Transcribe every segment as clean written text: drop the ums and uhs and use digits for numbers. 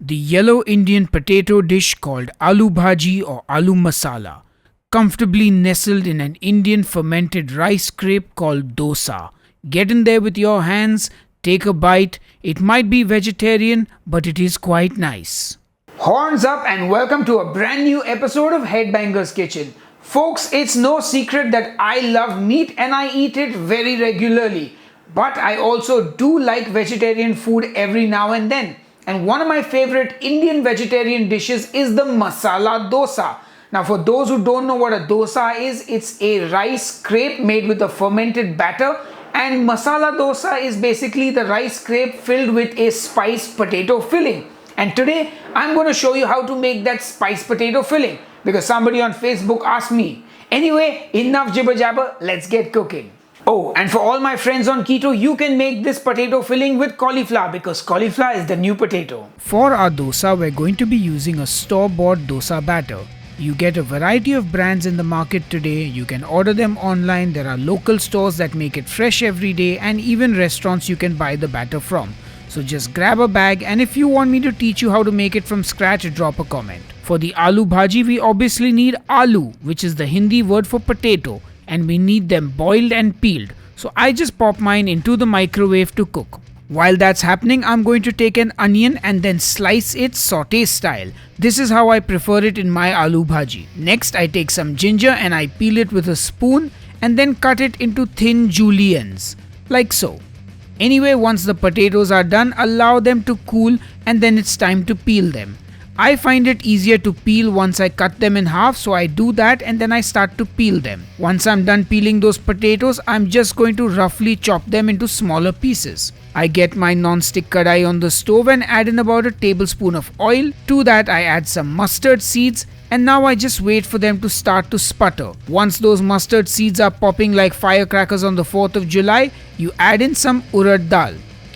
the yellow Indian potato dish called Aloo Bhaji or Aloo Masala, comfortably nestled in an Indian fermented rice crepe called dosa. Get in there with your hands, take a bite. It might be vegetarian, but it is quite nice. Horns up and welcome to a brand new episode of Headbanger's Kitchen. Folks, it's no secret that I love meat and I eat it very regularly. But I also do like vegetarian food every now and then. And one of my favorite Indian vegetarian dishes is the masala dosa. Now, for those who don't know what a dosa is, it's a rice crepe made with a fermented batter. And masala dosa is basically the rice crepe filled with a spiced potato filling. And today, I'm going to show you how to make that spiced potato filling because somebody on Facebook asked me. Anyway, enough jibber jabber, let's get cooking. Oh, and for all my friends on keto, you can make this potato filling with cauliflower because cauliflower is the new potato. For our dosa, we're going to be using a store-bought dosa batter. You get a variety of brands in the market today. You can order them online. There are local stores that make it fresh every day and even restaurants you can buy the batter from. So just grab a bag, and if you want me to teach you how to make it from scratch, drop a comment. For the aloo bhaji, we obviously need aloo, which is the Hindi word for potato, and we need them boiled and peeled. So I just pop mine into the microwave to cook. While that's happening, I'm going to take an onion and then slice it saute style. This is how I prefer it in my aloo bhaji. Next, I take some ginger and I peel it with a spoon and then cut it into thin juliennes, like so. Anyway, once the potatoes are done, allow them to cool and then it's time to peel them. I find it easier to peel once I cut them in half, so I do that and then I start to peel them. Once I'm done peeling those potatoes, I'm just going to roughly chop them into smaller pieces. I get my non-stick kadai on the stove and add in about a tablespoon of oil. To that I add some mustard seeds and now I just wait for them to start to sputter. Once those mustard seeds are popping like firecrackers on the 4th of July, you add in some urad dal.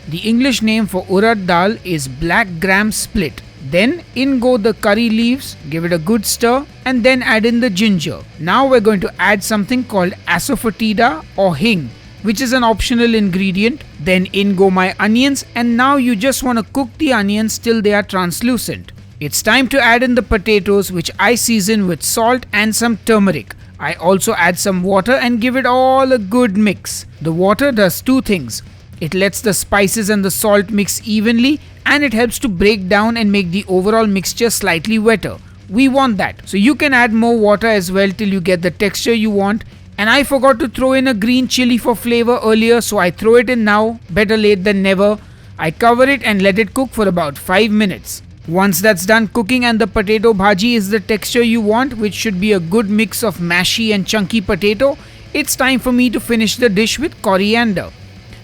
The English name for urad dal is black gram split. Then in go the curry leaves, give it a good stir and then add in the ginger. Now we're going to add something called Asafoetida or hing, which is an optional ingredient. Then in go my onions, and now you just want to cook the onions till they are translucent. It's time to add in the potatoes, which I season with salt and some turmeric. I also add some water and give it all a good mix. The water does two things. It lets the spices and the salt mix evenly and it helps to break down and make the overall mixture slightly wetter. We want that. So you can add more water as well till you get the texture you want. And I forgot to throw in a green chili for flavor earlier, so I throw it in now. Better late than never. I cover it and let it cook for about 5 minutes. Once that's done cooking and the potato bhaji is the texture you want, which should be a good mix of mashy and chunky potato, it's time for me to finish the dish with coriander.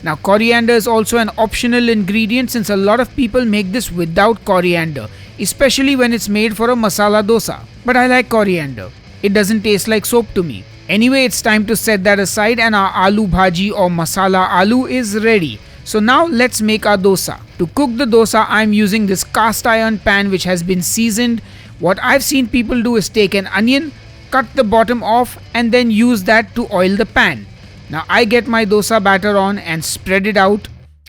Now, coriander is also an optional ingredient since a lot of people make this without coriander, especially when it's made for a masala dosa. But I like coriander. It doesn't taste like soap to me. Anyway, it's time to set that aside and our aloo bhaji or masala aloo is ready. So now let's make our dosa. To cook the dosa, I'm using this cast iron pan which has been seasoned. What I've seen people do is take an onion, cut the bottom off and then use that to oil the pan. Now I get my dosa batter on and spread it out.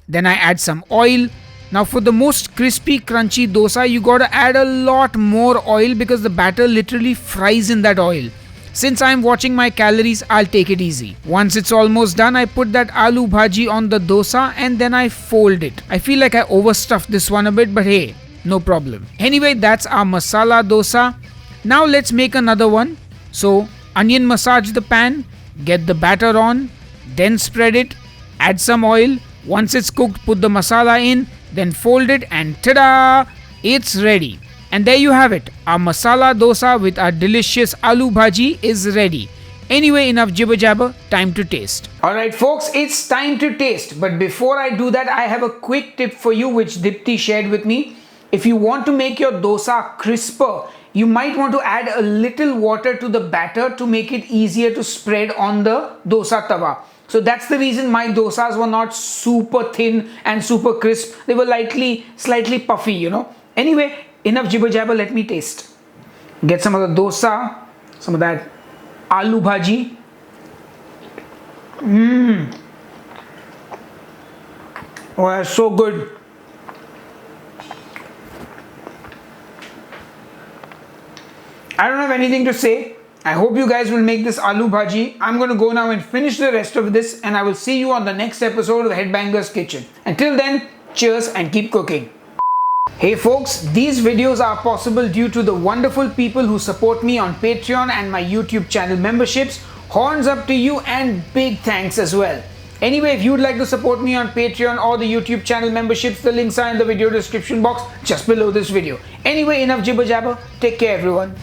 Then I add some oil. Now for the most crispy crunchy dosa, you gotta add a lot more oil because the batter literally fries in that oil. Since I'm watching my calories, I'll take it easy. Once it's almost done, I put that aloo bhaji on the dosa and then I fold it. I feel like I overstuffed this one a bit, but hey, no problem. Anyway, that's our masala dosa. Now let's make another one. So onion massage the pan, get the batter on, then spread it, add some oil. Once it's cooked, put the masala in, then fold it and ta-da! It's ready. And there you have it. Our masala dosa with our delicious aloo bhaji is ready. Anyway, enough jibber jabber, time to taste. Alright folks, it's time to taste. But before I do that, I have a quick tip for you which Dipti shared with me. If you want to make your dosa crisper, you might want to add a little water to the batter to make it easier to spread on the dosa tawa. So that's the reason my dosas were not super thin and super crisp. They were slightly puffy, Anyway, enough jibber jabber, let me taste. Get some of the dosa, some of that aloo bhaji. Oh, that's so good. I don't have anything to say. I hope you guys will make this aloo bhaji. I'm going to go now and finish the rest of this, and I will see you on the next episode of the Headbangers Kitchen. Until then, cheers and keep cooking. Hey folks, these videos are possible due to the wonderful people who support me on Patreon and my YouTube channel memberships. Horns up to you and big thanks as well. Anyway, if you would like to support me on Patreon or the YouTube channel memberships, the links are in the video description box just below this video. Anyway, enough jibber jabber. Take care everyone.